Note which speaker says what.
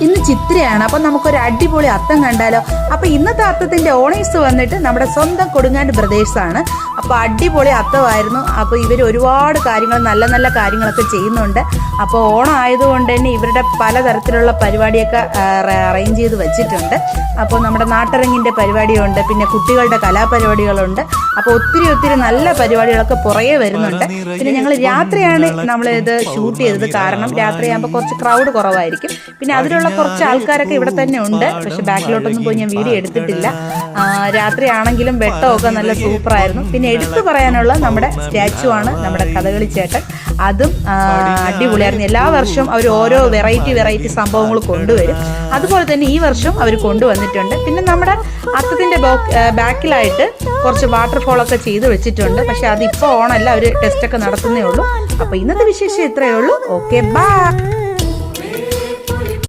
Speaker 1: ഇന്ന് ചിത്രയാണ്. അപ്പം നമുക്കൊരു അടിപൊളി അത്തം കണ്ടാലോ? അപ്പം ഇന്നത്തെ അത്തത്തിൻ്റെ ഓണേഴ്സ് വന്നിട്ട് നമ്മുടെ സ്വന്തം കൊടുങ്ങാണ്ട് ബ്രദേഴ്സാണ്. അപ്പോൾ അടിപൊളി അത്തമായിരുന്നു. അപ്പോൾ ഇവർ ഒരുപാട് കാര്യങ്ങൾ നല്ല നല്ല കാര്യങ്ങളൊക്കെ ചെയ്യുന്നുണ്ട്. അപ്പോൾ ഓണം ആയതുകൊണ്ട് തന്നെ ഇവരുടെ പലതരത്തിലുള്ള പരിപാടിയൊക്കെ അറേഞ്ച് ചെയ്ത് വെച്ചിട്ടുണ്ട്. അപ്പോൾ നമ്മുടെ നാട്ടരങ്ങിൻ്റെ പരിപാടിയുണ്ട്, പിന്നെ കുട്ടികളുടെ കലാപരിപാടികളുണ്ട്. അപ്പോൾ ഒത്തിരി നല്ല പരിപാടികളൊക്കെ പുറകെ വരുന്നുണ്ട്. പിന്നെ ഞങ്ങൾ രാത്രിയാണ് നമ്മളിത് ഷൂട്ട് ചെയ്തത്, കാരണം രാത്രിയാകുമ്പോൾ കുറച്ച് ക്രൗഡ് കുറവായിരിക്കും. പിന്നെ അതിലുള്ള കുറച്ച് ആൾക്കാരൊക്കെ ഇവിടെ തന്നെ ഉണ്ട്, പക്ഷെ ബാക്കിലോട്ടൊന്നും പോയി ഞാൻ വീഡിയോ എടുത്തിട്ടില്ല. രാത്രിയാണെങ്കിലും വെട്ടമൊക്കെ നല്ല സൂപ്പറായിരുന്നു. പിന്നെ എടുത്തു പറയാനുള്ള നമ്മുടെ സ്റ്റാച്ചു ആണ് നമ്മുടെ കഥകളി ചേട്ടൻ. അതും അടിപൊളിയായിരുന്നു. എല്ലാ വർഷവും അവർ ഓരോ വെറൈറ്റി സംഭവങ്ങൾ കൊണ്ടുവരും. അതുപോലെ തന്നെ ഈ വർഷം അവർ കൊണ്ടുവന്നിട്ടുണ്ട്. പിന്നെ നമ്മുടെ അത്തത്തിൻ്റെ ബാക്കിലായിട്ട് കുറച്ച് വാട്ടർഫോളൊക്കെ ചെയ്ത് വെച്ചിട്ടുണ്ട്. പക്ഷെ അതിപ്പോൾ ഓണല്ല, അവർ ടെസ്റ്റൊക്കെ നടത്തുന്നേ ഉള്ളൂ. അപ്പോൾ ഇന്നത്തെ വിശേഷം ഇത്രയേ ഉള്ളൂ. Okay, by.